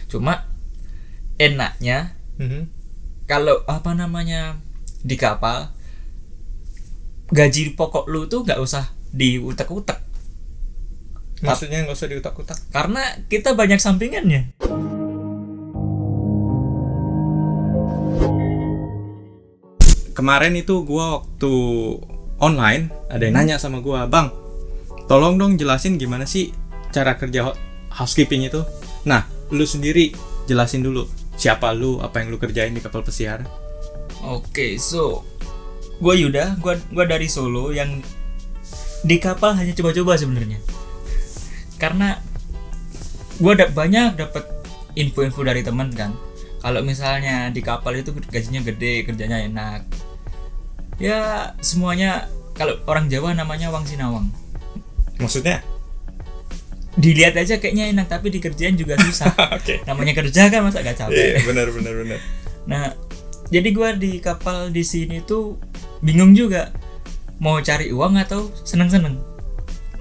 Cuma enaknya kalau di kapal, gaji pokok lu tuh nggak usah diutek-utek. Maksudnya nggak usah diutak-utak? Karena kita banyak sampingannya. Kemarin itu gua waktu online ada yang nanya sama gua, "Bang, tolong dong jelasin gimana sih cara kerja housekeeping itu." Nah, lu sendiri jelasin dulu. Siapa lu, apa yang lu kerjain di kapal pesiar? Oke, so gue Yuda, gue dari Solo yang di kapal hanya coba-coba sebenarnya. Karena gue banyak dapat info-info dari teman kan. Kalau misalnya di kapal itu gajinya gede, kerjanya enak. Ya semuanya, kalau orang Jawa namanya wang sinawang. Maksudnya? Dilihat aja kayaknya enak, tapi dikerjain juga susah. Oke. Namanya kerja kan, masa gak capek? Iya, benar. Nah, jadi gue di kapal di sini tuh bingung juga mau cari uang atau seneng-seneng.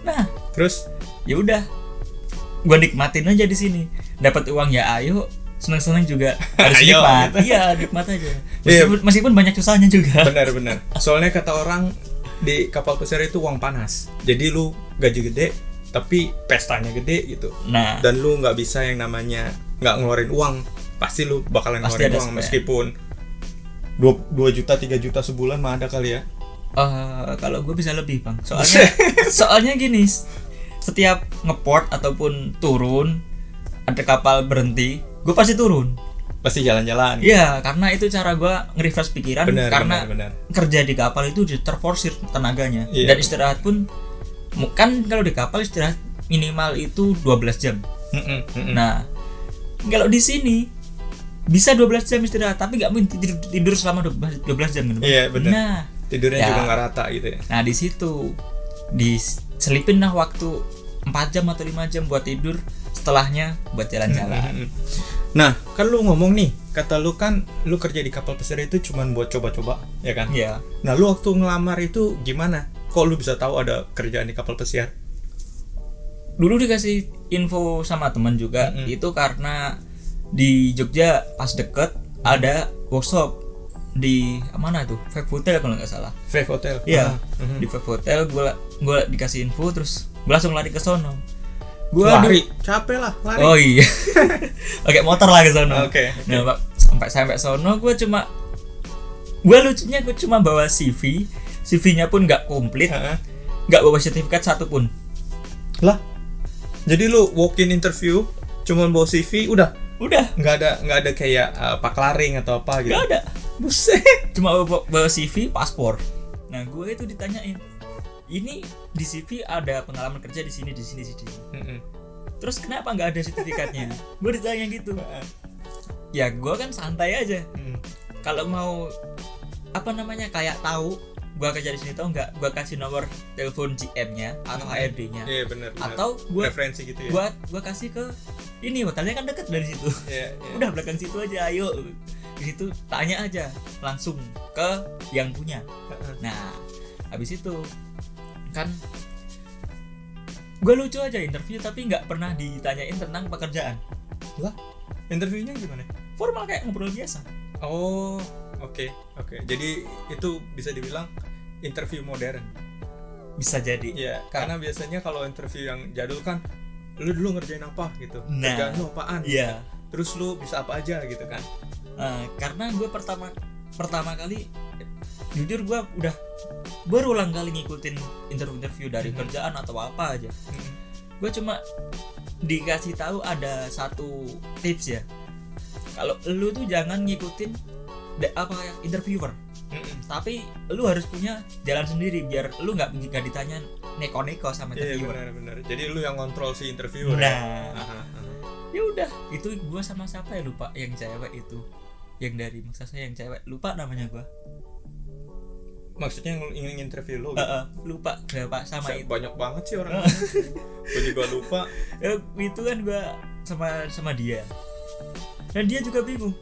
Nah, Terus? ya udah, gue nikmatin aja di sini. Dapat uang ya ayo, seneng-seneng juga harus Ayo, nikmat. gitu. Iya, nikmat aja. Iya. Meskipun banyak susahnya juga. Benar. Soalnya kata orang di kapal pesiar itu uang panas. Jadi lu gaji gede tapi pestanya gede gitu. Nah, Dan lu nggak bisa yang namanya nggak ngeluarin uang. Pasti lu bakalan Pasti ngeluarin ada uang spend. meskipun 2 juta 3 juta sebulan mah ada kali ya. kalau gue bisa lebih bang. Soalnya gini, setiap ngeport ataupun turun, ada kapal berhenti, gue pasti turun. Pasti jalan-jalan. Iya, karena itu cara gue nge-refresh pikiran. Karena benar. kerja di kapal itu terforsir tenaganya. Iya. Dan istirahat pun kan kalau di kapal istirahat minimal itu 12 jam. Nah, kalau di sini bisa 12 jam istirahat tapi nggak mungkin tidur selama 12 jam gitu. Iya, benar. Nah, Tidurnya ya. juga nggak rata gitu ya. Nah, di situ diselipin lah waktu 4 jam atau 5 jam buat tidur, setelahnya buat jalan-jalan. Nah, kan lu ngomong nih, kata lu kan lu kerja di kapal pesiar itu cuman buat coba-coba, ya kan? Iya. Nah, lu waktu ngelamar itu gimana? Kok lu bisa tahu ada kerjaan di kapal pesiar? Dulu dikasih info sama teman juga, itu karena di Jogja pas deket ada workshop di mana tuh, Five Hotel kalau nggak salah. Five Hotel. Iya, di Five Hotel gue dikasih info, terus gue langsung lari ke sono. Gue Lari, capek lah lari. Oh iya, pakai motor lah ke sono. Oke. Nah, Pak, sampai sono gue lucunya gue cuma bawa CV-nya pun nggak komplit, nggak bawa sertifikat satupun. Lah, jadi lu walk-in interview cuman bawa CV udah nggak ada kayak paklaring atau apa gitu? Nggak ada. Buset. Cuma bawa CV, paspor. Nah, gue itu ditanyain, ini di CV ada pengalaman kerja di sini. Terus kenapa nggak ada sertifikatnya? Gue ditanya gitu. Ya gue kan santai aja. Kalau mau kayak tahu gue kerja di sini, tau nggak? Gue kasih nomor telepon GM-nya atau HRD-nya. Iya, benar. Atau gue referensi gitu ya. Gue kasih ke ini, hotelnya kan deket dari situ. Iya. Udah belakang situ aja, ayo. Di situ tanya aja langsung ke yang punya. Nah, habis itu kan gue lucu aja interview tapi nggak pernah ditanyain tentang pekerjaan. Lah, interviewnya gimana? Formal kayak ngobrol biasa. Oh, oke. Jadi itu bisa dibilang interview modern. Bisa jadi. Iya, karena biasanya kalau interview yang jadul kan lu dulu ngerjain apa gitu. Nah, kerjaan lu apaan? Iya. Terus lu bisa apa aja gitu kan. Karena gue pertama kali jujur gue udah berulang kali ngikutin interview dari kerjaan atau apa aja. Gue cuma dikasih tahu ada satu tips ya. Kalau lu tuh jangan ngikutin interviewer. Tapi lu harus punya jalan sendiri biar lu nggak ditanya neko-neko sama interviewer. Iya, benar. Jadi lu yang kontrol si interviewer. Nah, ya udah, itu gue sama siapa ya, lupa, yang cewek itu, yang dari maksudnya yang cewek, lupa namanya gue. Maksudnya yang ingin interview lu gitu? Lupa berapa sama itu. Banyak banget sih orang. Gue juga lupa. Itu kan gue sama dia, dan dia juga bingung.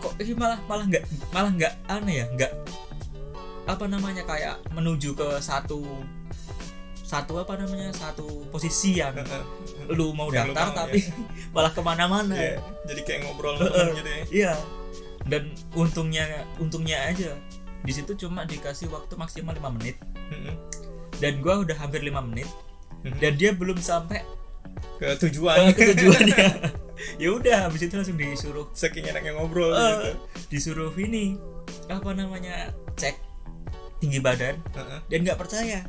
Kok ini malah nggak aneh ya, nggak kayak menuju ke satu satu posisi yang lu mau Yang lu daftar mau, tapi malah kemana-mana. Iya, jadi kayak ngobrol sama temen gitu ya. Iya. Dan untungnya aja di situ cuma dikasih waktu maksimal 5 menit. Dan gua udah hampir 5 menit dan dia belum sampai Ke tujuan. ke tujuannya. Ya udah habis itu langsung disuruh Saking enaknya ngobrol gitu. disuruh ini cek tinggi badan dan nggak percaya.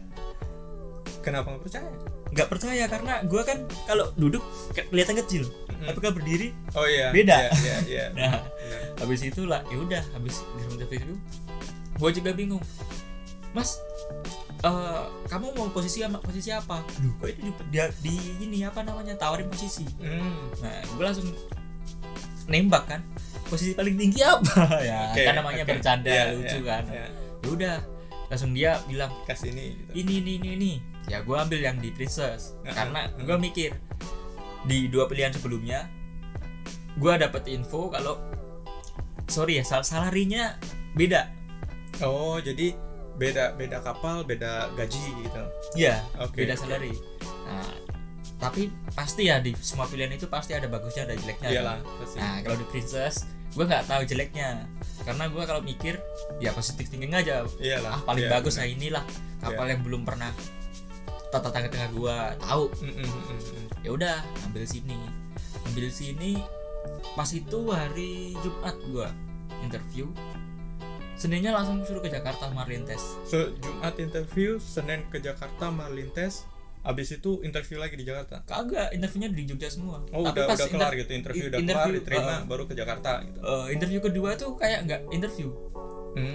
Kenapa nggak percaya? Nggak percaya karena gue kan kalau duduk kelihatan kecil, tapi kalau berdiri Oh iya. beda. Iya. Nah, Benar. habis itulah ya udah habis di interview gue juga bingung, Mas, kamu mau posisi apa? Duh, kok itu di ini tawarin posisi. Nah, gue langsung nembak kan, posisi paling tinggi apa ya? Oke, Kan namanya oke. bercanda Iya, lucu iya, kan. iya. Ya udah, langsung dia bilang Kasih ini gitu. ini. Ya gue ambil yang di Princess karena gue mikir di 2 pilihan sebelumnya gue dapet info kalau salarinya beda. Oh, jadi beda kapal, beda gaji gitu. Ya, Oke, beda oke. salary. Nah, tapi pasti ya di semua pilihan itu pasti ada bagusnya ada jeleknya. Iyalah, kan? pasti. Nah, kalau di Princess gue nggak tahu jeleknya karena gue kalau mikir ya positif thinking aja. Iyalah. Paling iya, bagus benar. nah inilah kapal yang belum pernah tata tengah gue tahu. Ya udah ambil sini pas itu hari Jumat gue interview, Seninnya langsung suruh ke Jakarta Marlintes. Jumat interview, Senin ke Jakarta Marlintes, abis itu interview lagi di Jakarta. Kagak, interviewnya di Jogja semua. Oh, Tapi udah kelar gitu, interview udah kelar, diterima baru ke Jakarta gitu. Interview kedua tuh kayak nggak interview,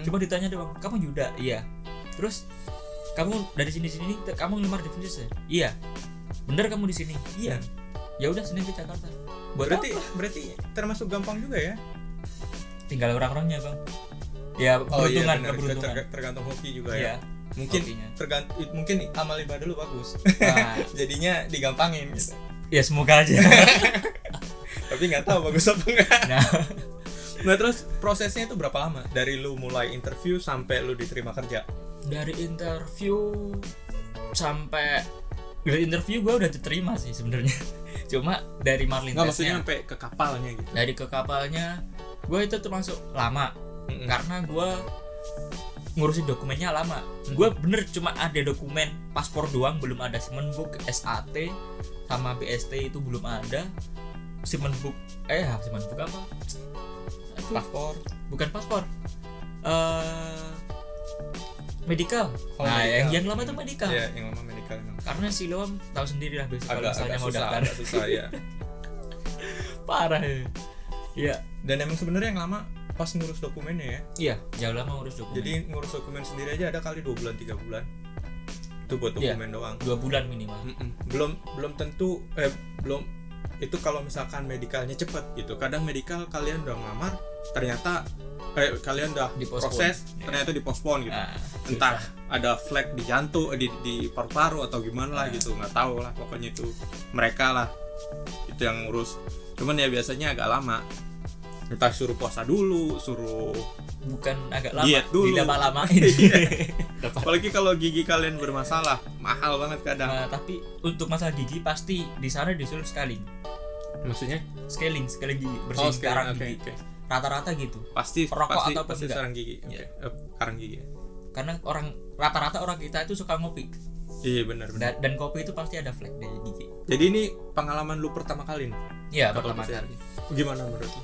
cuma ditanya doang, kamu Yuda? Iya. Terus kamu dari sini kamu ngelamar di Princess ya? Iya. Bener kamu di sini? Iya. Ya udah Senin ke Jakarta. Berarti termasuk gampang juga ya? Tinggal orang-orangnya bang. Ya keberuntungan. Tergantung hoki juga Iya. ya. Mungkin hokinya. mungkin amal ibadah lu bagus. Nah, Jadinya digampangin gitu. ya semoga aja. Tapi nggak tahu bagus apa enggak. Nah, Nah, terus prosesnya itu berapa lama? Dari lu mulai interview sampai lu diterima kerja? dari interview gue udah diterima sih sebenarnya. Cuma dari Nggak, maksudnya Marlintesnya, sampai ke kapalnya gitu. dari ke kapalnya, gue itu termasuk lama karena gue ngurusin dokumennya lama. Gue bener cuma ada dokumen paspor doang, belum ada Simen Book, SAT sama BST itu belum ada. Simen Book apa? Paspor. Bukan paspor. Medical. Oh, nah, medical. yang lama itu medical. Iya, yang lama medical memang. Karena Siloam tahu sendiri lah besok kalau misalnya mau susah, daftar. agak susah ya. Parah ya. Iya. Dan emang sebenarnya yang lama pas ngurus dokumennya ya. Iya, jauh lama ngurus dokumen. Jadi ngurus dokumen sendiri aja ada kali 2 bulan 3 bulan. Itu buat dokumen doang. 2 bulan minimal. Belum tentu belum itu kalau misalkan medikalnya cepat gitu. Kadang medikal kalian udah ngelamar ternyata kalian udah proses ternyata dipospon gitu. Entah ada flek di jantung di paru-paru atau gimana lah gitu, nggak tahu lah, pokoknya itu mereka lah itu yang ngurus. Cuman ya biasanya agak lama, entah suruh puasa dulu, suruh bukan agak lama, diet dulu, dilama-lamain. Apalagi kalau gigi kalian bermasalah, mahal banget kadang. Nah, tapi untuk masalah gigi pasti di sana disuruh scaling. Maksudnya scaling gigi, bersihin karang gigi. Okay. Rata-rata gitu. Pasti sarang gigi. Yeah. Karang gigi. Karena rata-rata orang kita itu suka ngopi. Iya benar. Dan kopi itu pasti ada flek dari gigi. Jadi ini pengalaman lu pertama kali nih? Iya, pertama kali. Gimana menurut lu?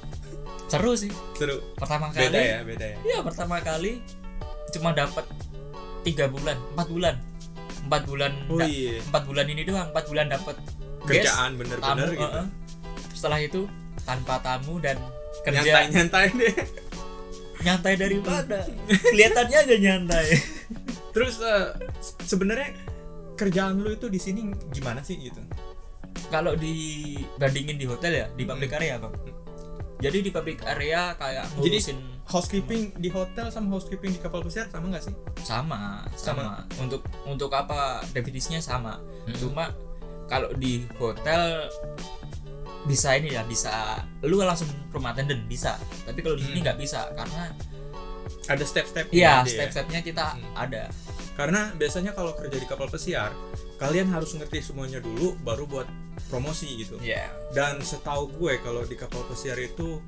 Seru sih. Seru. Pertama kali. Beda ya. Iya, pertama kali cuma dapat 4 bulan. 4 bulan ini doang, 4 bulan dapat kerjaan bener-bener tamu, gitu. Setelah itu tanpa tamu dan kerja nyantai deh. Nyantai dari mana? Kelihatannya aja nyantai. Terus sebenarnya kerjaan lu itu di sini gimana sih gitu? Kalau dibandingin di hotel ya, di public area bang. Jadi di public area kayak ngurusin housekeeping di hotel sama housekeeping di kapal pesiar sama nggak sih? Sama. Untuk apa definisinya sama. Cuma kalau di hotel bisa lu langsung rumah attendant bisa, tapi kalau di sini nggak bisa karena ada step-step. Iya, step-stepnya kita ada. Karena biasanya kalau kerja di kapal pesiar kalian harus ngerti semuanya dulu baru buat promosi gitu. Iya. Dan setahu gue kalau di kapal pesiar itu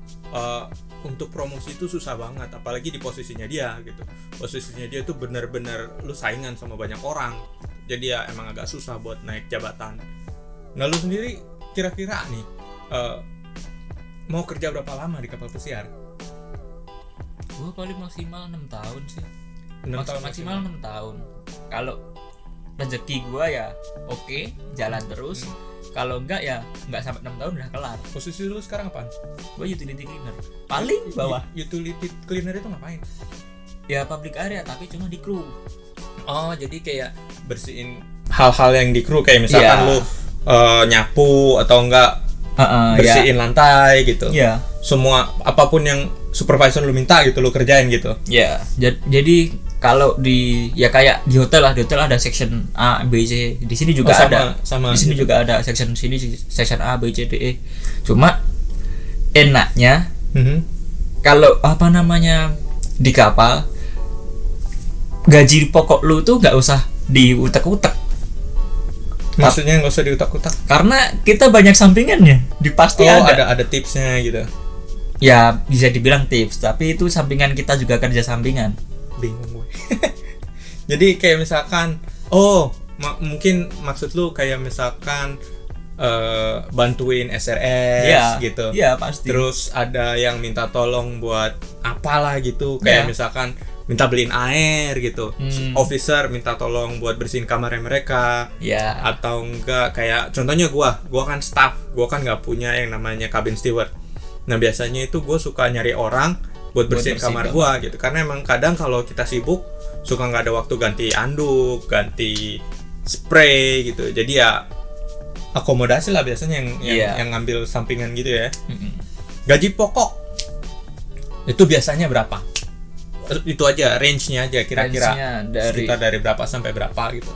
untuk promosi itu susah banget, apalagi di posisinya dia gitu. Posisinya dia tuh benar-benar lu saingan sama banyak orang. Jadi ya emang agak susah buat naik jabatan. Nah lu sendiri kira-kira nih mau kerja berapa lama di kapal pesiar? Gue paling maksimal 6 tahun sih. 6 tahun Maksimal 6 tahun. Kalau rezeki gue ya oke, jalan terus. Kalau enggak ya enggak sampai 6 tahun udah kelar. Posisi lu sekarang apaan? Gue utility cleaner. Paling bawah. Utility cleaner itu ngapain? Ya public area tapi cuma di kru. Oh, jadi kayak bersihin hal-hal yang di kru, kayak misalkan Iya. lu nyapu atau enggak bersihin lantai gitu. Iya. Semua apapun yang supervisor lu minta gitu lu kerjain gitu. Ya, jadi kalau di ya kayak di hotel lah, di hotel ada section A, B, C. Di sini juga sama Di sini gitu. juga ada section sini section A, B, C, D, E. Cuma enaknya kalau apa namanya di kapal gaji pokok lu tuh nggak usah diutek-utek. Maksudnya nggak usah diutak-utak. Karena kita banyak sampingannya, pasti ada tipsnya gitu. Ya bisa dibilang tips, tapi itu sampingan kita juga kerja sampingan. Bingung gue. Jadi kayak misalkan mungkin maksud lu kayak misalkan bantuin SRS gitu. Iya pasti. Terus ada yang minta tolong buat apalah gitu, kayak misalkan minta beliin air gitu. Officer minta tolong buat bersihin kamarnya mereka. Ya. Atau enggak kayak contohnya gua kan staff, gua kan nggak punya yang namanya cabin steward. Nah biasanya itu gue suka nyari orang buat bersihin kamar gua gitu, karena emang kadang kalau kita sibuk suka nggak ada waktu ganti anduk, ganti spray gitu. Jadi ya akomodasi lah biasanya yang ngambil sampingan gitu ya. Gaji pokok itu biasanya berapa? Itu aja range-nya aja kira-kira. Sekitar dari berapa sampai berapa gitu?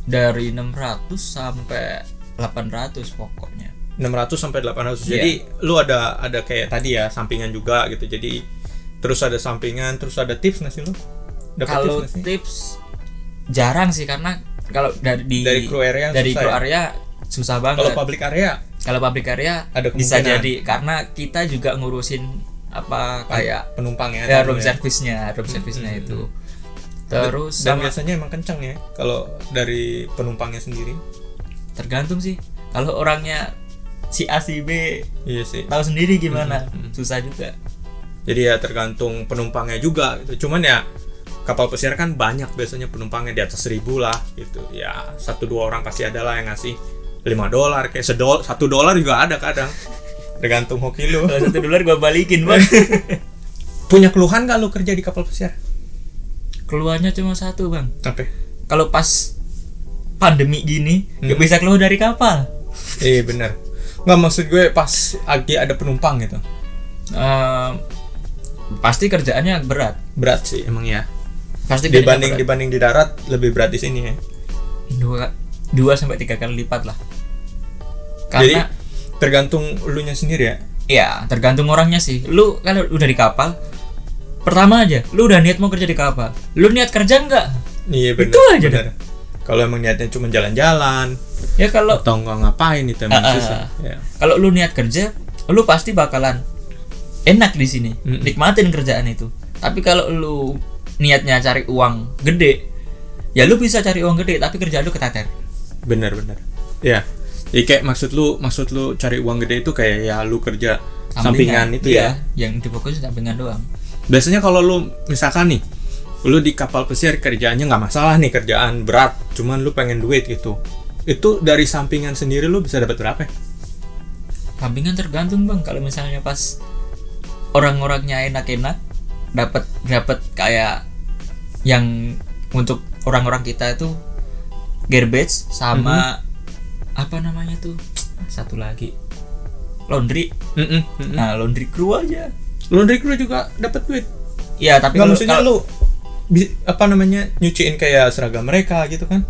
Dari 600 sampai 800 pokoknya. 600 sampai 800. Jadi lu ada kayak tadi ya sampingan juga gitu. Jadi terus ada sampingan, terus ada tips nggak sih lu? Kalau tips jarang sih, karena kalau dari crew area susah banget. Kalau public area ada bisa jadi karena kita juga ngurusin apa kayak penumpang ya room service-nya itu. Terus dan biasanya emang kencang ya kalau dari penumpangnya sendiri. Tergantung sih. Kalau orangnya si A si B iya sih, tahu sendiri gimana. Susah juga. Jadi ya tergantung penumpangnya juga gitu. Cuman ya kapal pesiar kan banyak biasanya penumpangnya di atas 1.000 lah gitu. Ya 1-2 orang pasti ada lah yang ngasih $5 kayak $1 juga ada kadang. Tergantung hoki lu. Kalau $1 gua balikin, Bang. Punya keluhan gak lu kerja di kapal pesiar? Keluhannya cuma satu, Bang. Apa? Kalau pas pandemi gini gak bisa keluar dari kapal. Iya benar. Nggak, maksud gue pas lagi ada penumpang gitu. Pasti kerjaannya berat sih emang ya. Pasti dibanding di darat lebih berat di sini ya. 2 sampai 3 kali lipat lah. Karena jadi tergantung lu nya sendiri ya. Iya, tergantung orangnya sih. Lu kalau udah di kapal, pertama aja lu udah niat mau kerja di kapal, lu niat kerja nggak? Iya benar. Itu aja bener. Kalau emang niatnya cuma jalan-jalan ya, kalau atau nggak ngapain itu emang susah ya. Kalau lu niat kerja, lu pasti bakalan enak di sini, nikmatin kerjaan itu. Tapi kalau lu niatnya cari uang gede, ya lu bisa cari uang gede tapi kerjaan lu keteter. Benar ya. Jadi kayak maksud lu cari uang gede itu kayak ya lu kerja sampingan itu ya, yang difokusin sampingan doang. Biasanya kalau lu misalkan nih lu di kapal pesiar kerjaannya nggak masalah nih, kerjaan berat, cuman lu pengen duit gitu, itu dari sampingan sendiri lu bisa dapat berapa? Sampingan tergantung, Bang. Kalau misalnya pas orang-orangnya enak-enak, dapat kayak yang untuk orang-orang kita itu garbage sama apa namanya tuh satu lagi laundry. Nah, laundry crew aja. Laundry crew juga dapat duit. Iya, tapi nggak, maksudnya lu apa namanya nyuciin kayak seragam mereka gitu kan?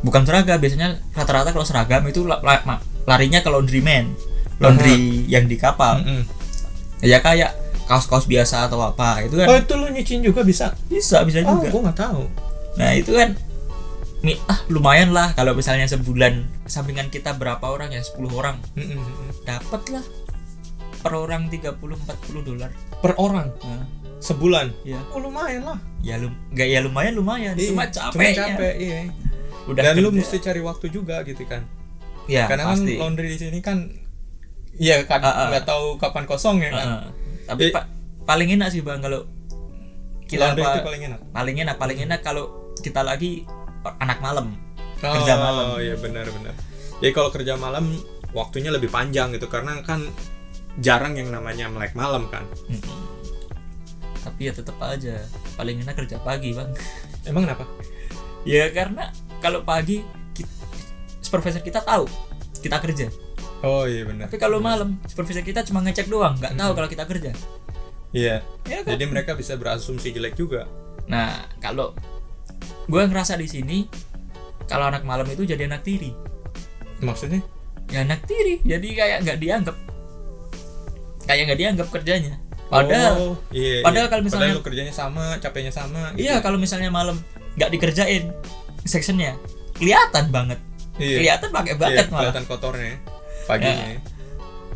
Bukan seragam, biasanya rata-rata kalau seragam itu larinya ke laundryman, laundry yang di kapal. Ya kayak kaos-kaos biasa atau apa itu kan. Oh, itu lu nyuciin juga bisa? Bisa juga. Gua nggak tahu. Nah, itu kan lumayan lah kalau misalnya sebulan sampingan kita berapa orang ya, 10 orang. Dapat lah per orang 30-40 dolar per orang nah, sebulan. ya Oh lumayan lah. ya lumayan Iya, cuma capek, iya. udah Dan lu kerja. mesti cari waktu juga gitu kan. Ya Karena pasti. kan laundry di sini kan ya kan nggak tahu kapan kosong ya kan. Tapi paling enak sih bang kalau kita Laundry itu paling enak. paling enak kalau kita lagi anak malam, kerja malam. Oh iya benar. Jadi kalau kerja malam waktunya lebih panjang gitu karena kan jarang yang namanya melek malam kan. Tapi ya tetap aja paling enak kerja pagi bang. Emang kenapa? Ya karena kalau pagi supervisor kita tahu kita kerja. Oh iya benar. Tapi kalau malam supervisor kita cuma ngecek doang, nggak tahu kalau kita kerja. Iya. Ya kan? Jadi mereka bisa berasumsi jelek juga. Nah kalau gue ngerasa di sini kalau anak malam itu jadi anak tiri. Maksudnya? Ya anak tiri, jadi kayak nggak dianggap kerjanya. Padahal kalau misalnya lu kerjanya sama, capeknya sama gitu. iya kalau misalnya malam nggak dikerjain sectionnya kelihatan banget. Kelihatan pakai banget malah. Kelihatan kotornya paginya.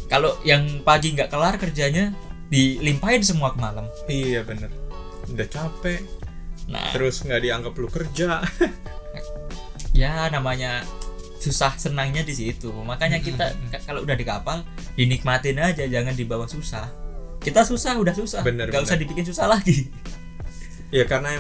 Kalau yang pagi nggak kelar kerjanya dilimpahin semua ke malam. Iya bener. Udah capek. Nah, Terus nggak dianggap lu kerja. ya namanya susah senangnya di situ. Makanya kita kalau udah di kapal dinikmatin aja, jangan dibawa susah. Kita susah udah susah, Bener. nggak usah dibikin susah lagi. Ya karena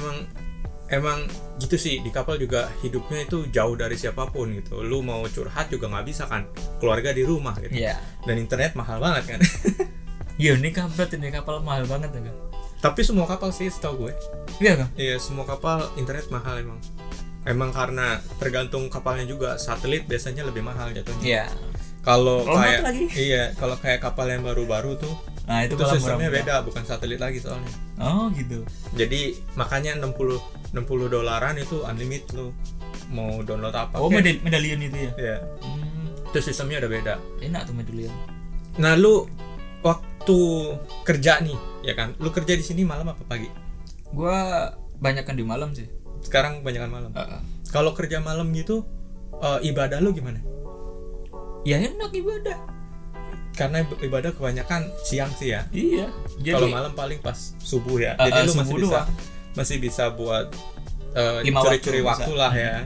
emang gitu sih, di kapal juga hidupnya itu jauh dari siapapun gitu. Lu mau curhat juga nggak bisa kan, keluarga di rumah gitu. Iya. Dan internet mahal banget kan. Iya ini kapal mahal banget ya kan. Tapi semua kapal sih setahu gue. Iya kan? Iya, semua kapal internet mahal emang karena tergantung kapalnya juga. Satelit biasanya lebih mahal jatuhnya. Iya. Kalau Lemot kayak lagi. kalau kayak kapal yang baru-baru tuh Nah itu itu malah sistemnya murah-murah. beda, bukan satelit lagi soalnya. Oh gitu. Jadi makanya 60 $60 itu unlimited lu mau download apa. Oh medalion itu ya. Iya. Itu sistemnya udah beda. Enak tuh medalion. Nah, lu waktu kerja nih, ya kan? Lu kerja di sini malam apa pagi? Gua banyakkan di malam sih. Sekarang kebanyakan malam. Kalau kerja malam gitu, ibadah lu gimana? Ya enak ibadah. Karena ibadah kebanyakan siang sih ya. Iya. Kalau malam paling pas subuh ya. Jadi lu masih bisa buat curi-curi waktu lah ya.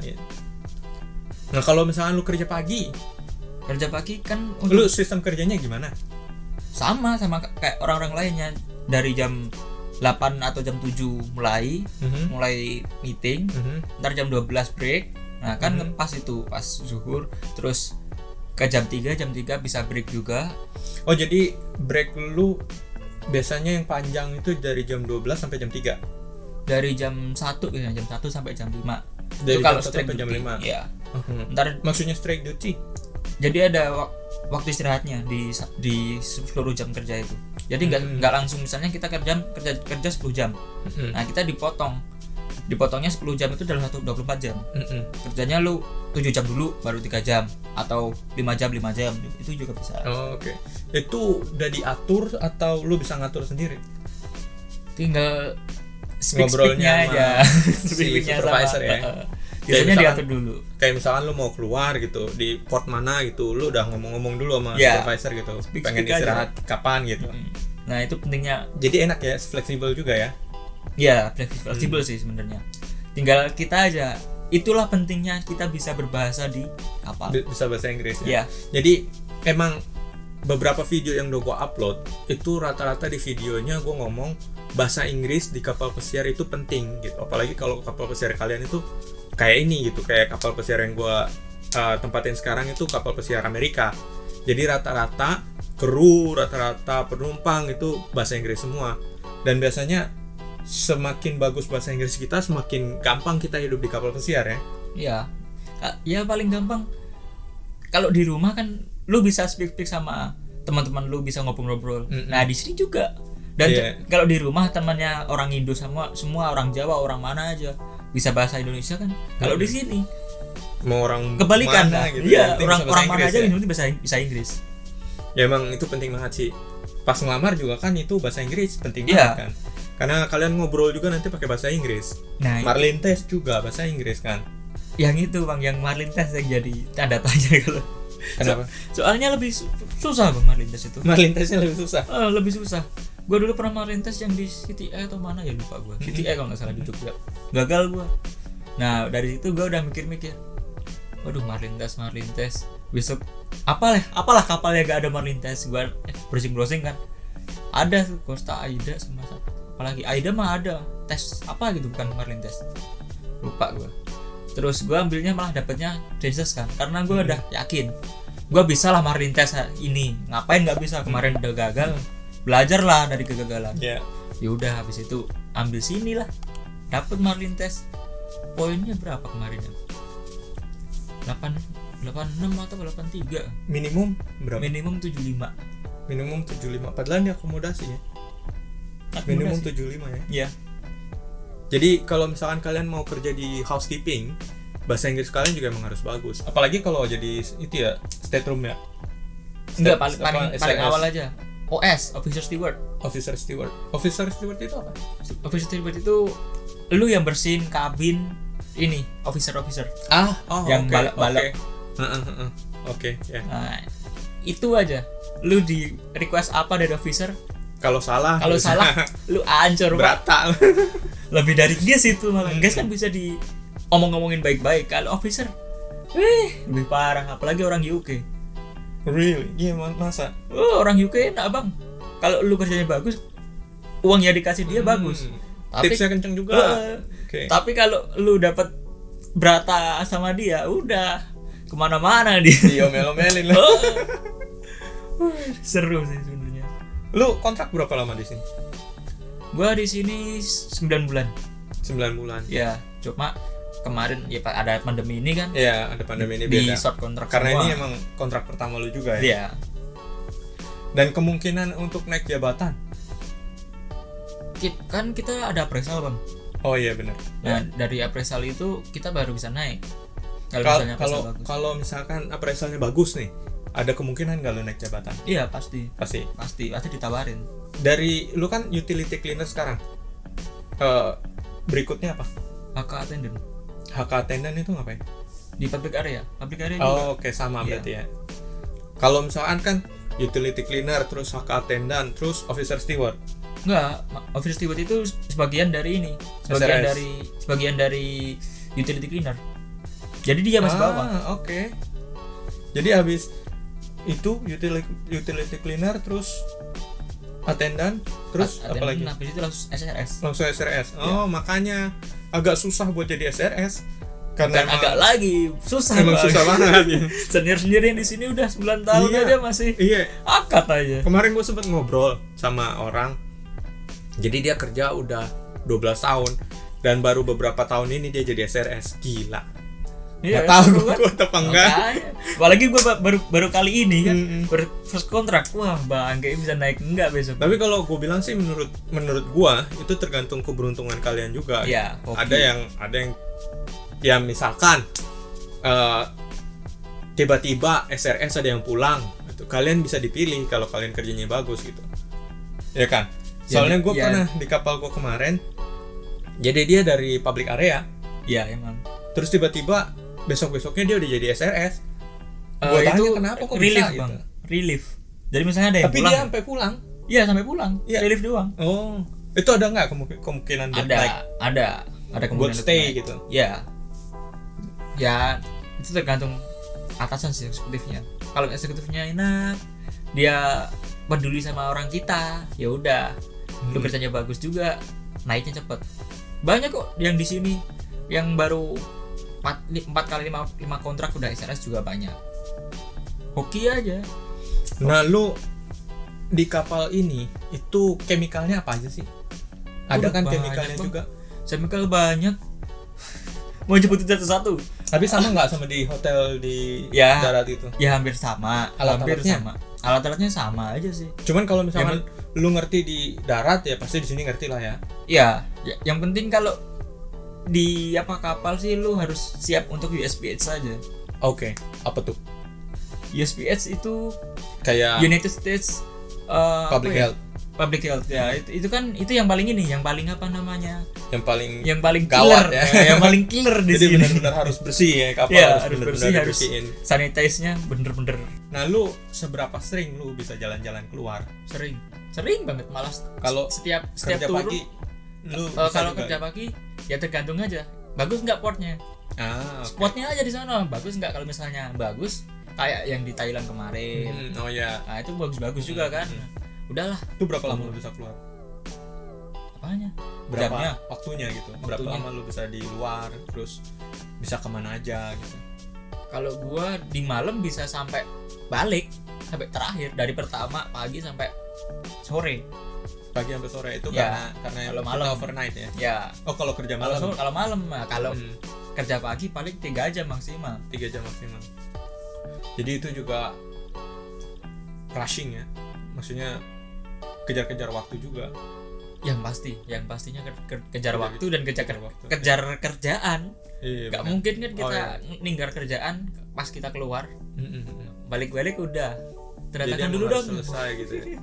Nah, kalau misalnya lu kerja pagi kan lu sistem kerjanya gimana? sama kayak orang-orang lainnya, dari jam 8 atau jam 7 mulai meeting, ntar jam 12 break. Nah kan pas zuhur, terus ke jam 3 bisa break juga. Oh jadi break lu biasanya yang panjang itu dari jam 12 sampai jam 3? Dari jam 1 ya, jam 1 sampai jam 5. Dari itu kalau jam 1 strike sampai jam 5? Iya. Ntar maksudnya strike duty? Jadi ada waktu istirahatnya di seluruh jam kerja itu. Jadi nggak langsung, misalnya kita kerja 10 jam. Nah kita dipotongnya 10 jam itu dalam 24 jam. Kerjanya lu 7 jam dulu baru 3 jam, atau 5 jam itu juga bisa. Oke. Itu udah diatur atau lu bisa ngatur sendiri? Tinggal ngobrolnya aja. Si supervisor ya. Biasanya diatur dulu. Kayak misalkan lu mau keluar gitu di port mana gitu, lu udah ngomong-ngomong dulu sama supervisor gitu. Pengen istirahat kapan gitu. Nah itu pentingnya. Jadi enak ya, fleksibel juga ya. Ya fleksibel sih sebenarnya. Tinggal kita aja. Itulah pentingnya kita bisa berbahasa di kapal. Bisa bahasa Inggris ya. Ya. Jadi emang beberapa video yang udah gue upload itu rata-rata di videonya gue ngomong bahasa Inggris di kapal pesiar itu penting gitu. Apalagi kalau kapal pesiar kalian itu kayak ini gitu, kayak kapal pesiar yang gue tempatin sekarang itu kapal pesiar Amerika. Jadi rata-rata kru, rata-rata penumpang itu bahasa Inggris semua. Dan biasanya semakin bagus bahasa Inggris kita, semakin gampang kita hidup di kapal pesiar ya. Iya. Ya paling gampang. Kalau di rumah kan lu bisa speak sama teman-teman lu, bisa ngobrol-ngobrol. Nah, di sini juga. Dan kalau di rumah temannya orang Indo semua orang Jawa, orang mana aja bisa bahasa Indonesia kan. Kalau di sini mau orang kebalikan mana gitu. Iya, orang mana aja bisa Inggris. Ya emang itu penting banget sih. Pas ngelamar juga kan itu bahasa Inggris penting banget kan. Karena kalian ngobrol juga nanti pakai bahasa Inggris. Nah, Marlin test juga bahasa Inggris kan. yang itu bang, yang Marlintes yang jadi tanda tanya kalau. Kenapa? Soalnya lebih susah bang Marlintes itu. Marlintesnya lebih susah. Lebih susah. Gue dulu pernah Marlintes yang di CTE atau mana ya lupa gue. CTE kalau nggak salah di Jogja. Gagal gue. Nah dari situ gue udah mikir-mikir. Waduh Marlintes. Besok apalah kapalnya gak ada Marlintes. Gue browsing kan. Ada tuh Costa Aida sama apalagi Aida mah ada tes apa gitu bukan Marlintes. Lupa gue. Terus gue ambilnya malah dapetnya Princess kan, karena gue udah yakin gue bisa lah Marlintes ini. Ngapain nggak bisa, kemarin udah gagal, belajar lah dari kegagalan. Ya udah habis itu ambil sini lah, dapet Marlintes. Poinnya berapa kemarin ya? 86 atau 83. Minimum berapa? Minimum 75. Minimum 75. Padahal ini akomodasi ya. Minimum 75 ya. Iya. Jadi kalau misalkan kalian mau kerja di housekeeping, bahasa Inggris kalian juga emang harus bagus. Apalagi kalau jadi itu ya, stateroom ya. Enggak, paling awal aja. OS, Officer Steward. Officer Steward itu apa? Officer Steward itu lu yang bersihin kabin ini, officer. Yang balap-balap. Oke, ya. Nah, itu aja. Lu di request apa dari officer? Kalau salah lu ancur berata. Lebih dari dia situ malah. Guys kan bisa di omong-ngomongin baik-baik. Kalau officer lebih parah, apalagi orang UK. Really? Iya, masa? Orang UK enak bang. Kalau lu kerjanya bagus, uangnya dikasih dia bagus. Tapi tipsnya kenceng juga. Tapi kalau lu dapat berata sama dia, udah kemana-mana dia. Diomel-omelin lah. Seru sih sebenarnya. Lu kontrak berapa lama di sini? Gua di sini 9 bulan. 9 bulan. Ya, cuma kemarin ya ada pandemi ini kan. Iya, ada pandemi ini beda. Di short kontrak karena semua. Ini emang kontrak pertama lu juga ya. Iya. Dan kemungkinan untuk naik jabatan. Kan kita ada appraisal, Bang. Oh iya benar. Nah, dari appraisal itu kita baru bisa naik. Kalau misalkan appraisalnya bagus nih, ada kemungkinan nggak lu naik jabatan? Iya, pasti ditawarin. Dari lu kan utility cleaner sekarang. Berikutnya apa? HK attendant itu ngapain? Di public area juga. Oke, sama berarti ya. Kalau misalkan kan utility cleaner, terus HK attendant, terus officer steward. Enggak, officer steward itu sebagian dari ini. Sebagian dari utility cleaner. Jadi dia masih bawah. Oke. Jadi habis itu utility cleaner, terus attendant, terus apa lagi? Habis itu langsung SRS. Makanya agak susah buat jadi SRS. Karena agak lagi susah. Emang susah banget ya. Senior yang di sini udah 9 tahun aja masih. Iya. Akad aja. Kemarin gue sempet ngobrol sama orang. Jadi dia kerja udah 12 tahun dan baru beberapa tahun ini dia jadi SRS. Gila. Iya, gak tahu gue apa enggak. Apalagi gue baru kali ini kan first kontrak. Wah bang, kayak bisa naik enggak besok. Tapi kalau gue bilang sih menurut gue itu tergantung keberuntungan kalian juga. Iya. Ada yang ya misalkan tiba-tiba SRS ada yang pulang, gitu. Kalian bisa dipilih kalau kalian kerjanya bagus gitu, ya kan? Soalnya gue pernah di kapal gue kemarin, jadi dia dari public area. Iya emang. Terus tiba-tiba besok-besoknya dia udah jadi SRS. Gue tanya kenapa kok relief, bisa bang. gitu? Relief. Jadi misalnya ada yang tapi pulang. Tapi dia sampai pulang. Iya sampai pulang. Ya. Relief doang. Oh, itu ada nggak kemungkinan ada naik? Ada kemungkinan buat stay gitu. Ya itu tergantung atasan sih, eksekutifnya. Kalau eksekutifnya enak, dia peduli sama orang kita, ya udah. Lu kerjanya bagus juga, naiknya cepet. Banyak kok yang di sini yang baru 4 kali 5 kontrak udah SRS juga banyak. Hoki aja. Nah, lu di kapal ini itu chemicalnya apa aja sih? Ada kan chemicalnya juga? Chemical banyak. Mau sebutin satu-satu. Tapi sama nggak sama di hotel di darat itu? Ya hampir sama. Alat-alatnya sama aja sih. Cuman kalau misalnya lu ngerti di darat ya pasti di sini ngerti lah ya. Iya. Yang penting kalau di kapal sih lu harus siap untuk USPH saja. Oke. Apa tuh? USPH itu kayak United States Public Health. Public health ya, itu kan itu yang paling ini, yang paling apa namanya? Yang Yang paling gawat killer, ya. yang paling killer di Jadi sini. benar-benar harus bersih ya kapal, Ya, harus harus benar-benar bersih, harus dibersihin. sanitize-nya bener-bener Nah, lu seberapa sering lu bisa jalan-jalan keluar? sering banget, malah Kalau setiap kerja turun. pagi lu bisa Kalau juga? kerja pagi ya tergantung aja. Bagus nggak portnya? Ah, oke. Spotnya aja di sana. Bagus nggak? Kalau misalnya bagus kayak yang di Thailand kemarin. Oh ya. Nah, itu bagus-bagus juga kan. Udahlah, Itu berapa lama lu bisa keluar? apanya? Berapa Jamnya. waktunya gitu? Berapa Waktunya. lama lu bisa di luar, terus bisa kemana aja gitu? Kalau gua di malam bisa sampai balik sampai terakhir, dari pertama pagi sampai sore. Pagi sampai sore itu Ya, karena kalau kita malam. overnight ya. Ya, Oh, kalau kerja malam kalau malam, nah, kalau Hmm, kerja pagi paling 3 jam maksimal. 3 jam maksimal. Jadi itu juga rushing ya. Maksudnya kejar-kejar waktu juga. Yang pastinya kejar Kejar- waktu dan kejar waktu. kejar kerjaan. Iya. Gak benar. mungkin kan kita Oh, iya. ninggal kerjaan pas kita keluar, balik-balik udah Jadi ternyata emang dulu harus dong. selesai gitu ya.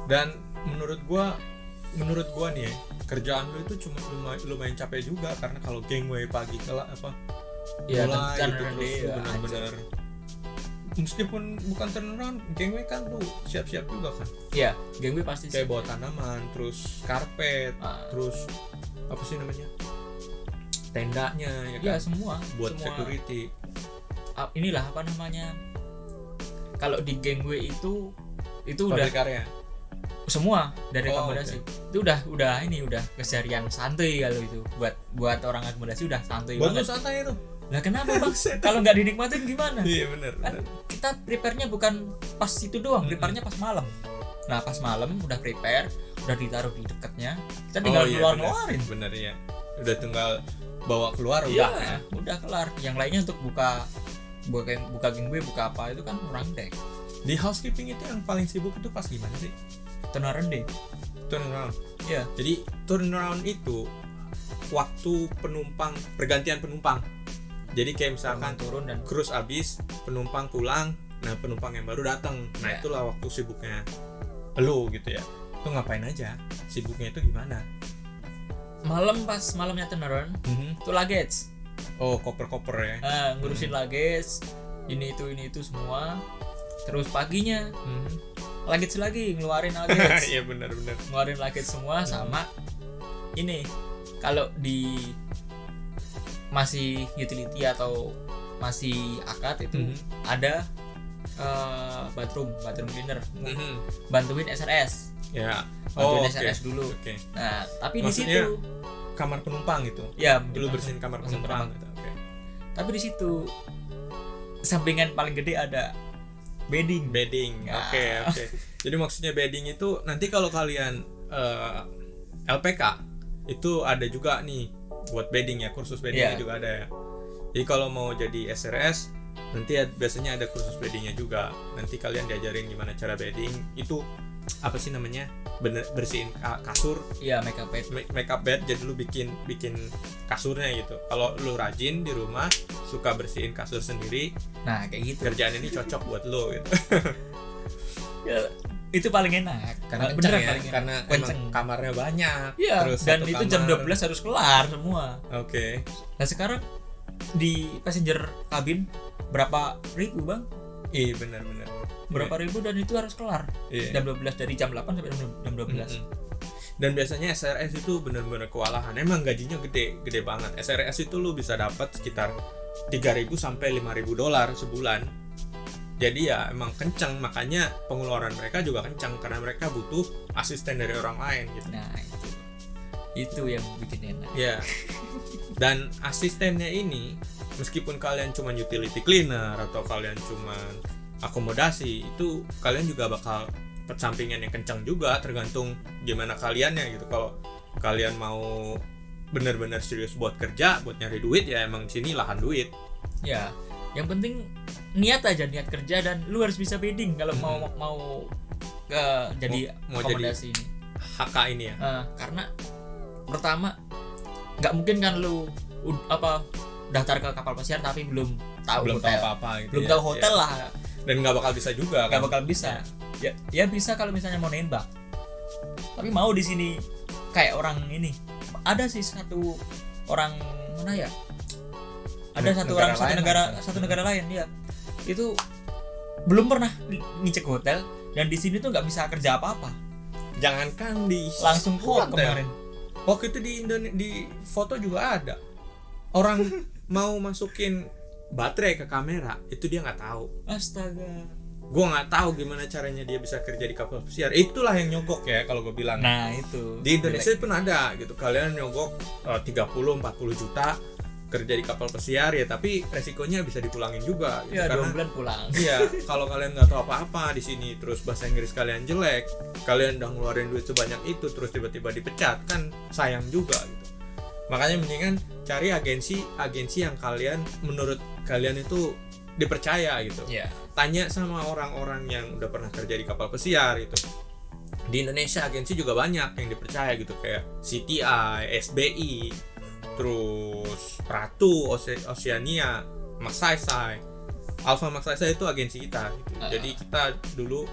Dan menurut gua nih ya, kerjaan lu itu cuma lumayan capek juga karena kalau gangway pagi Ya, mulai kan itu terus iya, lu benar-benar meskipun bukan turnaround, gangway kan lu siap-siap juga kan, Iya, gangway pasti kayak bawa tanaman, terus karpet, Ah. terus apa sih namanya, tendanya ya ya kan, semua buat semua. security. Inilah apa namanya, kalau di gangway itu udah Pabrik karya. semua dari Oh, akomodasi. Itu udah keseharian santuy. Kalau itu buat orang akomodasi udah santuy Buat lu banget. santai itu. Lah kenapa bang? Kalau nggak dinikmatin gimana? Iya benar. Kan kita prepare-nya bukan pas itu doang, prepare-nya pas malam. Nah, pas malam udah prepare, udah ditaruh di dekatnya, kita tinggal keluarin. Bener ya. Udah tinggal bawa keluar Iya, udah ya. udah kelar. Yang lainnya untuk buka gangway, buka apa itu kan orang dek. Di housekeeping itu yang paling sibuk itu pas gimana sih? Turnaround deh. Turnaround. Iya. Jadi turnaround itu waktu penumpang, pergantian penumpang. Jadi kayak misalkan turun dan cruise habis, penumpang pulang, nah penumpang yang baru datang. Nah, Ya. itulah waktu sibuknya lo gitu ya. Itu ngapain aja? Sibuknya itu gimana? malamnya turnaround itu luggage. Oh, koper-koper ya. Ngurusin luggage, ini itu semua. Terus paginya luggage lagi, ngeluarin luggage. Iya benar-benar. Ngeluarin luggage semua sama ini. Kalau di masih utility atau masih akad itu ada bathroom cleaner, bantuin SRS. Ya. Bantuin oke. SRS dulu. Oke. Nah, tapi Maksudnya, di situ kamar penumpang itu. ya Lu bersihin kamar bersihin penumpang gitu. Oke. Tapi di situ sampingan paling gede ada bedding. Bedding. Ya. Oke. Jadi maksudnya bedding itu nanti kalau kalian LPK itu ada juga nih buat bedding ya, kursus beddingnya Iya. juga ada ya. Jadi kalau mau jadi SRS nanti biasanya ada kursus beddingnya juga. Nanti kalian diajarin gimana cara bedding. Itu apa sih namanya? Bersihin kasur, Iya, makeup bed. make up bed. Jadi lu bikin kasurnya gitu. Kalau lu rajin di rumah suka bersihin kasur sendiri, Nah, kayak gitu. kerjaan ini cocok buat lo gitu. Ya, itu paling enak. Karena kencang Beneran ya, paling enak. karena Kenceng. emang kamarnya banyak. Iya, terus dan satu itu jam kamar. 12 harus kelar semua. Oke. Nah, sekarang di passenger kabin berapa ribu, Bang? Iya benar-benar. Berapa ribu dan itu harus kelar. Iya. Jam 12, dari jam 8 sampai jam 12. Dan biasanya SRS itu benar-benar kewalahan. Emang gajinya gede banget. SRS itu lu bisa dapat sekitar 3.000 sampai 5.000 dolar sebulan. Jadi ya emang kencang, makanya pengeluaran mereka juga kencang karena mereka butuh asisten dari orang lain gitu. Nah, itu yang bikin enak. Ya. Dan asistennya ini meskipun kalian cuma utility cleaner atau kalian cuma akomodasi, itu kalian juga bakal persampingan yang kencang juga, tergantung gimana kaliannya gitu. Kalau kalian mau benar-benar serius buat kerja, buat nyari duit, ya emang sini lahan duit. Ya, yang penting niat kerja, dan lu harus bisa bidding kalau mau jadi Mau akomodasi ini. HK ini ya. Karena pertama nggak mungkin kan lu daftar ke kapal pesiar tapi belum tahu Belum tahu hotel, apa-apa gitu. belum ya. tahu hotel Ya. lah, Dan nggak bakal bisa juga nggak kan. bakal bisa. Ya bisa kalau misalnya mau nembak. tapi mau di sini kayak orang ini. Ada sih satu orang mana ya, ada satu orang satu negara lain ya, itu belum pernah ngecek hotel, dan di sini tuh nggak bisa kerja apa-apa, Jangankan di langsung keluar hotel. kemarin. Waktu itu di foto juga ada orang mau masukin baterai ke kamera, itu dia nggak tahu. Astaga. Gue nggak tahu gimana caranya dia bisa kerja di kapal pesiar. Itulah yang nyogok ya kalau gue bilang. Nah itu Di Indonesia pun ada gitu, kalian nyogok 30-40 juta kerja di kapal pesiar ya, tapi resikonya bisa dipulangin juga gitu. ya 2 Karena bulan pulang. iya, kalau kalian nggak tahu apa-apa di sini, terus bahasa Inggris kalian jelek, kalian udah ngeluarin duit sebanyak itu, terus tiba-tiba dipecat, kan sayang juga gitu. Makanya mendingan cari agensi yang kalian menurut kalian itu dipercaya gitu. Ya. Tanya sama orang-orang yang udah pernah kerja di kapal pesiar gitu. Di Indonesia agensi juga banyak yang dipercaya gitu, kayak CTI, SBI, terus Ratu, Oceania, Magsaysay, Alpha Magsaysay itu agensi kita gitu. Jadi kita dulu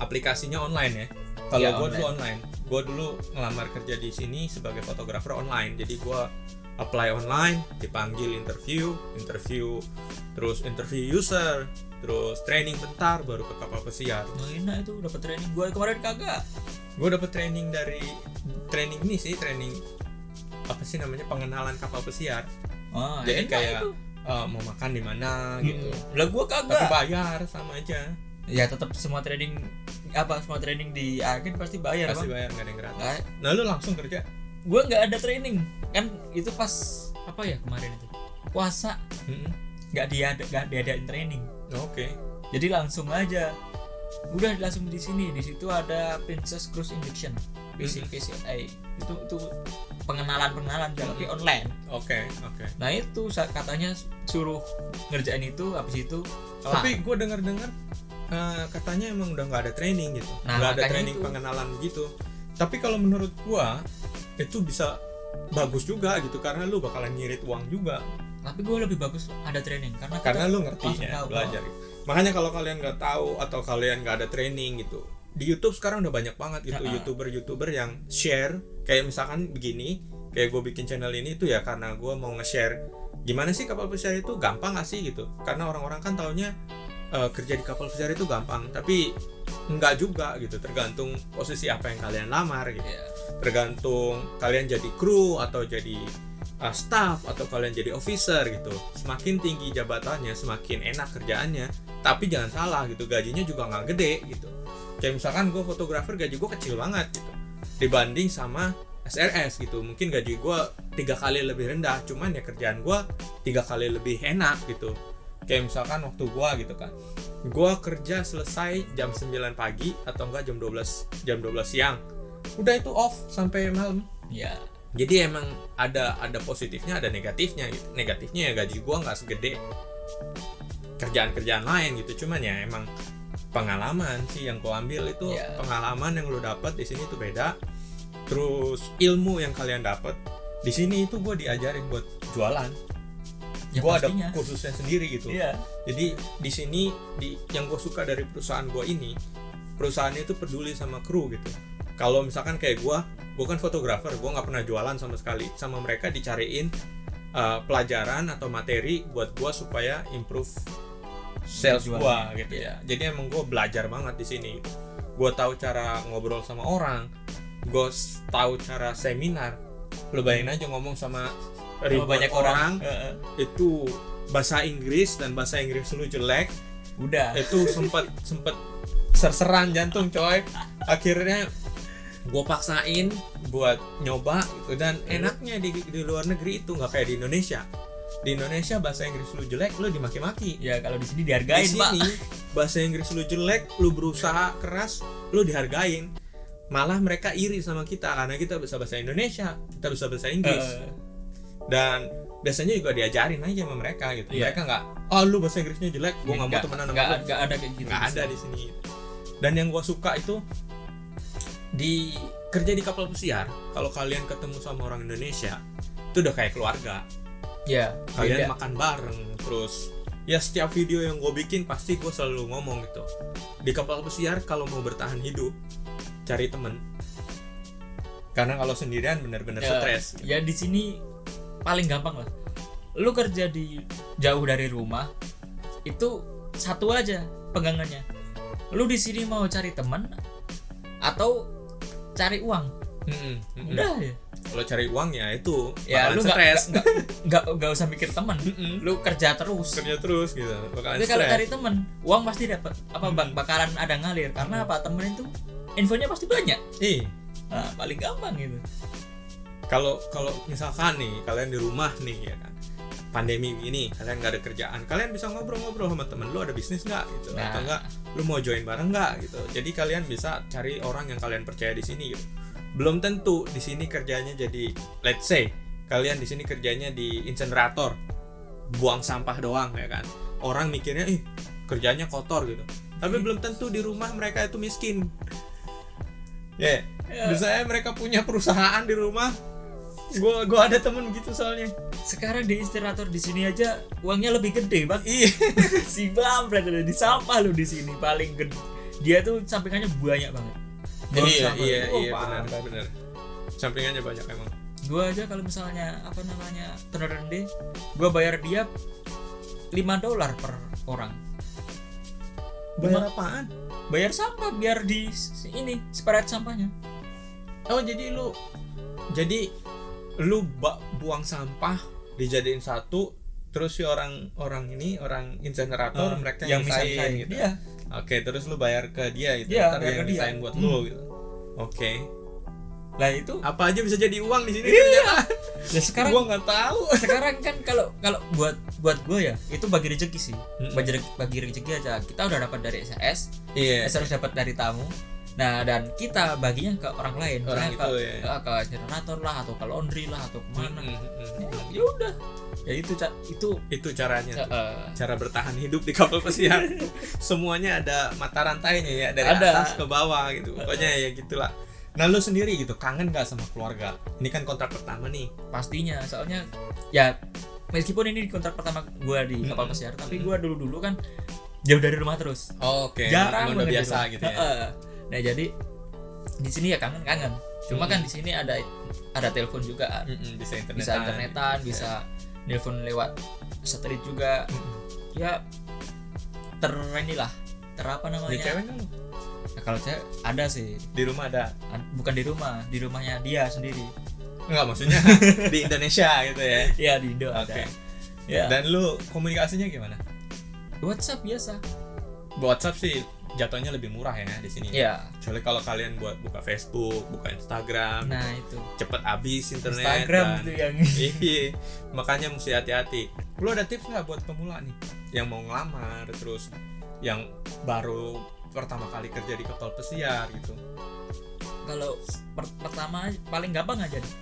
aplikasinya online ya. Kalau Ya, gue dulu online, gue dulu ngelamar kerja di sini sebagai fotografer online. Jadi gue apply online, dipanggil interview, terus interview user, terus training bentar, baru ke kapal pesiar. Nah, enak itu dapat training. Gue kemarin kagak. Gue dapet training dari training apa sih namanya, pengenalan kapal pesiar. Oh, Jadi enak kayak itu. mau makan di mana gitu. Lah gue Tapi kagak. bayar sama aja. Ya tetap semua training di agen pasti bayar, Pasti Bang. bayar, nggak ada yang gratis. Nah, Nah lu langsung kerja. gue nggak ada training kan, itu pas apa ya kemarin itu puasa, nggak diadain training, Oke. jadi langsung aja udah langsung di situ ada Princess Cruise Injection PCI, itu pengenalan tapi online. Oke. Nah itu katanya suruh ngerjain itu, habis itu kelar. Tapi gue dengar katanya emang udah nggak ada training gitu, Nah, nggak ada makanya training itu. pengenalan gitu. Tapi kalau menurut gue itu bisa bagus juga gitu, karena lu bakalan nyirit uang juga. Tapi gue lebih bagus ada training karena Karena lu ngerti langsung ya, tahu. belajar. Makanya kalau kalian nggak tahu atau kalian nggak ada training gitu, di YouTube sekarang udah banyak banget gitu youtuber yang share, kayak misalkan begini, kayak gue bikin channel ini tuh ya karena gue mau nge-share gimana sih kapal pesiar itu, gampang gak sih gitu. Karena orang-orang kan taunya kerja di kapal pesiar itu gampang, tapi enggak juga gitu, tergantung posisi apa yang kalian lamar gitu. Iya. Tergantung kalian jadi kru atau jadi staff atau kalian jadi officer gitu. Semakin tinggi jabatannya semakin enak kerjaannya, tapi jangan salah gitu, gajinya juga nggak gede gitu. Kayak misalkan gue fotografer, gaji gue kecil banget gitu dibanding sama SRS gitu. Mungkin gaji gue 3 kali lebih rendah, cuman ya kerjaan gue 3 kali lebih enak gitu. Kayak misalkan waktu gue gitu kan, gue kerja selesai jam 9 pagi atau enggak jam 12 siang, udah itu off sampai malam. Ya. Jadi emang ada positifnya, ada negatifnya gitu. Negatifnya ya gaji gue nggak segede kerjaan-kerjaan lain gitu. Cuman ya emang pengalaman sih yang gue ambil itu. Yeah. Pengalaman yang lo dapet di sini tuh beda. Terus ilmu yang kalian dapet di sini itu gue diajarin buat jualan. Ya, Gue ada pastinya. kursusnya sendiri gitu. Iya. Jadi di sini yang gue suka dari perusahaan gue ini, perusahaannya itu peduli sama kru gitu. Kalau misalkan kayak gue kan fotografer, gue nggak pernah jualan sama sekali. Sama mereka dicariin pelajaran atau materi buat gue supaya improve sales gue gitu ya. Jadi emang gue belajar banget di sini. Gue tahu cara ngobrol sama orang, gue tahu cara seminar. Lo bayangin aja ngomong sama ribuan banyak orang, itu bahasa Inggris dan bahasa Inggris lu jelek, Udah. itu sempet serseran jantung coy. Akhirnya gue paksain buat nyoba gitu, dan enaknya di luar negeri itu nggak kayak di Indonesia. Di Indonesia bahasa Inggris lu jelek lu dimaki-maki. Ya kalau di sini Di dihargain, Pak. sini bahasa Inggris lu jelek, lu berusaha keras, lu dihargain. Malah mereka iri sama kita karena kita bisa bahasa Indonesia, kita bisa bahasa Inggris. Dan biasanya juga diajarin aja sama mereka gitu. Iya. Mereka nggak, oh lu bahasa Inggrisnya jelek, gue nggak mau temenan sama lu. Nggak ada kayak gitu. Nggak ada di sini. Dan yang gue suka itu di kerja di kapal pesiar, kalau kalian ketemu sama orang Indonesia itu udah kayak keluarga. Ya. Kalian beda. makan bareng, terus ya setiap video yang gue bikin pasti gue selalu ngomong gitu. Di kapal pesiar kalau mau bertahan hidup cari temen. Karena kalau sendirian benar-benar stres. Ya di sini paling gampang lah. Lu kerja jauh dari rumah itu satu aja pegangannya. Lu di sini mau cari teman atau cari uang. Udah ya. Kalau cari uang ya itu Ya bakalan lu stres. nggak usah mikir teman. Lu kerja terus. Gitu. Bakalan Tapi kalau stres. cari teman, uang pasti dapat bakalan ada ngalir karena apa? Temen itu infonya pasti banyak. Nah, paling gampang gitu. Kalau misalkan nih kalian di rumah nih ya kan, pandemi ini kalian nggak ada kerjaan, kalian bisa ngobrol-ngobrol sama temen lu, ada bisnis nggak gitu, atau enggak lu mau join bareng nggak gitu. Jadi kalian bisa cari orang yang kalian percaya di sini gitu. Belum tentu di sini kerjanya jadi, let's say kalian di sini kerjanya di insenerator, buang sampah doang ya kan. Orang mikirnya kerjanya kotor gitu. Tapi belum tentu di rumah mereka itu miskin. Misalnya mereka punya perusahaan di rumah. Gua ada temen gitu soalnya. Sekarang di insinerator di sini aja uangnya lebih gede, Bang. Si Bang berarti di sampah lu di sini paling gede. Dia tuh sampingannya banyak banget. Iya benar. Sampingannya banyak emang. Gua aja kalau misalnya tenaga rendah, gua bayar dia $5 per orang. Bayar apaan? Bayar sampah biar di ini separate sampahnya. Oh, jadi lu buang sampah dijadiin satu, terus si orang insenerator mereka yang misahin gitu. Iya. Oke, terus lu bayar ke dia itu, Iya, ntar dia misahin buat lu gitu. Oke. Lah itu apa aja bisa jadi uang di sini ternyata. Ya sekarang gua nggak tahu. Sekarang kan kalau buat gue ya itu bagi rezeki sih. Bagi rezeki aja. Kita udah dapat dari SAS. Iya. SAS dapat dari tamu. Nah, dan kita baginya ke orang lain. Orang itu ke generator lah atau ke laundry lah atau kemana. Ya udah. Ya itu caranya tuh. Cara bertahan hidup di kapal pesiar. Semuanya ada mata rantainya ya, dari atas ke bawah gitu. Pokoknya ya gitulah. Nah, lu sendiri gitu kangen gak sama keluarga? Ini kan kontrak pertama nih. Pastinya, soalnya ya meskipun ini kontrak pertama gue di kapal pesiar, tapi gue dulu kan jauh dari rumah terus. Oke. Jarang udah biasa gitu ya. Nah, jadi di sini ya kangen. Cuma kan di sini ada telepon juga kan. Bisa internetan, bisa telepon lewat satelit juga. Ya apa namanya? Di cewek kan lu? Nah, kalau cewek ada sih. Di rumah ada? Bukan di rumah, di rumahnya dia sendiri. Enggak, maksudnya di Indonesia gitu ya. Iya, di Indo ada. Ya. Dan lu komunikasinya gimana? WhatsApp biasa. WhatsApp sih jatuhnya lebih murah ya di sini. Iya. Kecuali kalau kalian buat buka Facebook, buka Instagram. Nah, itu. Cepet habis internet. Instagram itu yang iya. Makanya mesti hati-hati. Lu ada tips nggak buat pemula nih yang mau ngelamar, terus yang baru pertama kali kerja di kapal pesiar gitu? Kalau pertama paling gampang aja nih.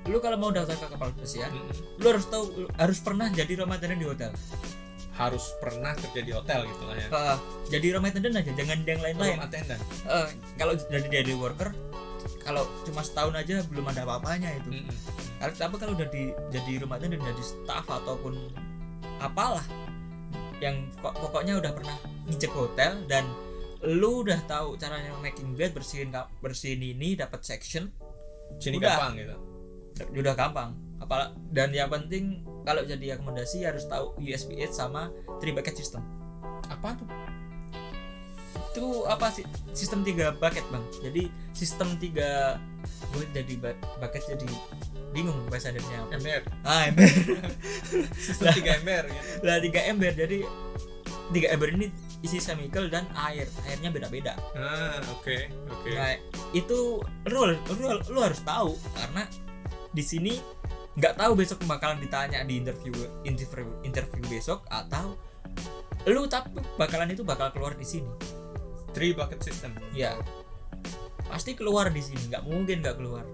Lu kalau mau daftar ke kapal pesiar, lu harus pernah jadi rumah tangga di hotel. Harus pernah kerja di hotel gitu lah ya. Jadi room attendant aja, jangan yang lain-lain. Room attendant. Kalau jadi daily worker, kalau cuma setahun aja belum ada apa-apanya itu. Tapi kalau udah jadi room attendant, jadi staff ataupun apalah, yang pokoknya udah pernah ngecek hotel dan lu udah tahu caranya making bed, bersihin ini, dapat section. Sini gampang gitu. Udah gampang. Dan yang penting kalau jadi akomodasi harus tahu USB-8 sama 3 bucket system. Apa tuh? Itu apa sih? Sistem 3 bucket, Bang. Jadi sistem 3 gue jadi bucket jadi bingung bahasa Indonesia. Ember. Ember. Sistem 3 ember gitu. Lah 3 ember. Jadi 3 ember ini isi chemical dan airnya beda-beda. Oke. Nah, itu lu harus tahu karena di sini nggak tahu besok bakalan ditanya di interview besok atau lu tapi bakal keluar di sini. 3 bucket system. Ya. Pasti keluar di sini, nggak mungkin nggak keluar.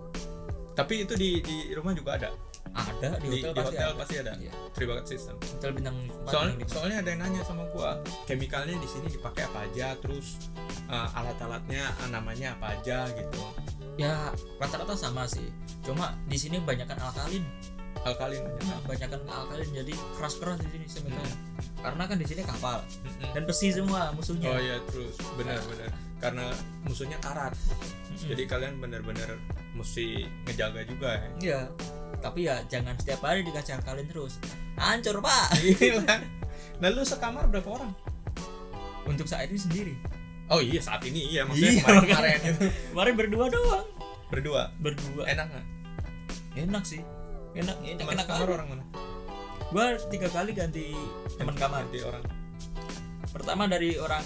Tapi itu di rumah juga ada. Ada di hotel pasti ada. Iya. 3 bucket system. Hotel bintang 4. Soalnya ada yang nanya sama gua, chemicalnya di sini dipakai apa aja, terus alat-alatnya namanya apa aja gitu. Ya rata-rata sama sih. Cuma di sini kebanyakan alkalin. Kebanyakan alkalin jadi keras-keras di sini chemicalnya. Karena kan di sini kapal dan besi semua musuhnya. Oh iya, terus benar. karena musuhnya karat. Jadi kalian benar-benar mesti ngejaga juga ya. Iya. Tapi ya jangan setiap hari dikasih akalin terus. Hancur, Pak. Gila. Nah lu sekamar berapa orang? Untuk saat ini sendiri. Oh iya saat ini iya, maksudnya Iya, kemarin itu Kemarin berdua doang. berdua. Enak sih. Enak Kamar orang mana? Gua 3 kali ganti teman kamar. Ganti orang. Pertama dari orang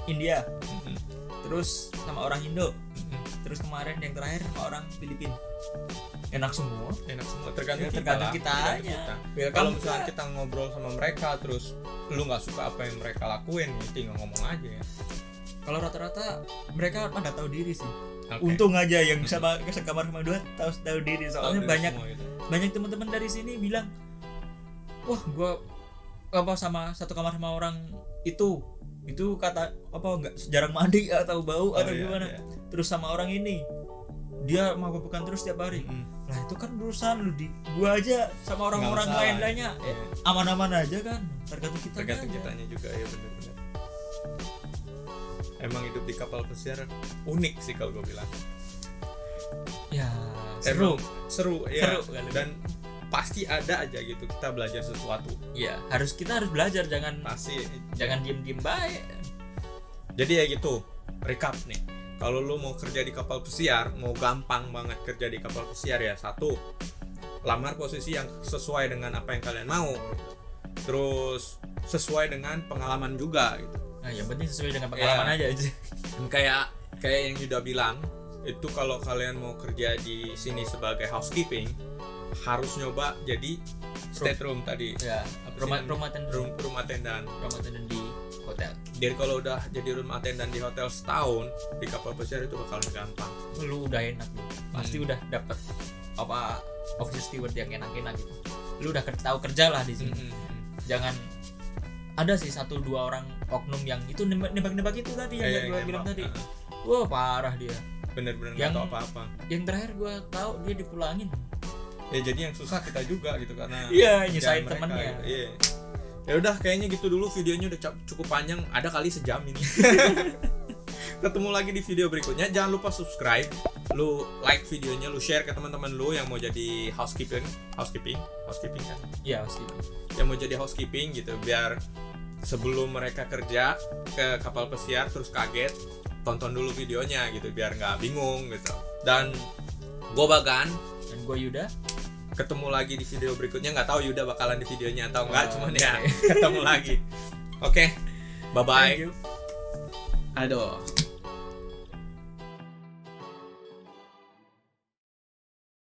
India, Mhm. terus sama orang Indo, Mhm. terus kemarin yang terakhir sama orang Filipina. Enak semua. Enak semua, tergantung Ya, kita tergantung lah, kitanya. kita. Welcome Kalau juga. misalnya kita ngobrol sama mereka terus lu nggak suka apa yang mereka lakuin, tinggal ngomong aja ya. Kalau rata-rata mereka pada tahu diri sih. Oke. Untung aja yang sama sekamar sama dua tahu diri. Soalnya Tahu dari banyak semua gitu. banyak teman-teman dari sini bilang, wah gua apa sama satu kamar sama orang itu kata apa nggak jarang mandi atau bau atau iya, gimana. iya. Terus sama orang ini dia mabuk-mabukan terus tiap hari. Mhm. Lah itu kan urusan lu di gua aja sama orang-orang Nggak masalah, lainnya iya. aman-aman aja kan. Tergantung kita. Tergantung kitanya juga ya, benar-benar. Emang hidup di kapal pesiar unik sih kalau gue bilang. Ya Emang seru ya. Seru kali. Dan pasti ada aja gitu kita belajar sesuatu. Ya kita harus belajar, jangan Pasti. diem-diem baik. Jadi ya gitu, recap nih. Kalau lu mau kerja di kapal pesiar, mau gampang banget kerja di kapal pesiar ya, satu, lamar posisi yang sesuai dengan apa yang kalian mau. Terus sesuai dengan pengalaman juga gitu. Nah, yang penting sesuai dengan pengalaman aja. Dan kayak yang Yuda bilang, itu kalau kalian mau kerja di sini sebagai housekeeping, harus nyoba jadi stateroom tadi. Ya, Apa sih rumah attendant. room attendant. Rumah attendant di hotel. Jadi kalau udah jadi room attendant di hotel setahun, di kapal pesiar itu bakalan gampang. Lu udah enak lu. Pasti udah dapet apa office steward yang enak-enak gitu. Lu udah tahu kerja lah di sini. Jangan ada sih 1-2 orang oknum yang itu nembak-nembak itu tadi yang gue bilang tadi. Wah, parah dia. Bener-bener Yang- nggak tahu apa-apa. Yang terakhir gue tahu dia dipulangin. Ya jadi yang susah kita juga gitu karena Iya, kerjaan nyusahin mereka temennya. gitu. Iya. Ya udah kayaknya gitu dulu, videonya udah cukup panjang, ada kali sejam ini. Ketemu lagi di video berikutnya. Jangan lupa subscribe, lu like videonya, lu share ke teman-teman lu yang mau jadi housekeeping kan. Iya, pasti. Yang mau jadi housekeeping gitu, biar sebelum mereka kerja ke kapal pesiar terus kaget, tonton dulu videonya gitu biar nggak bingung gitu. Dan gue Bagan, Dan gue Yuda. ketemu lagi di video berikutnya. Nggak tahu Yuda bakalan di videonya atau enggak, cuman ya Oke. ketemu lagi. Oke, bye bye. Thank you. Aduh.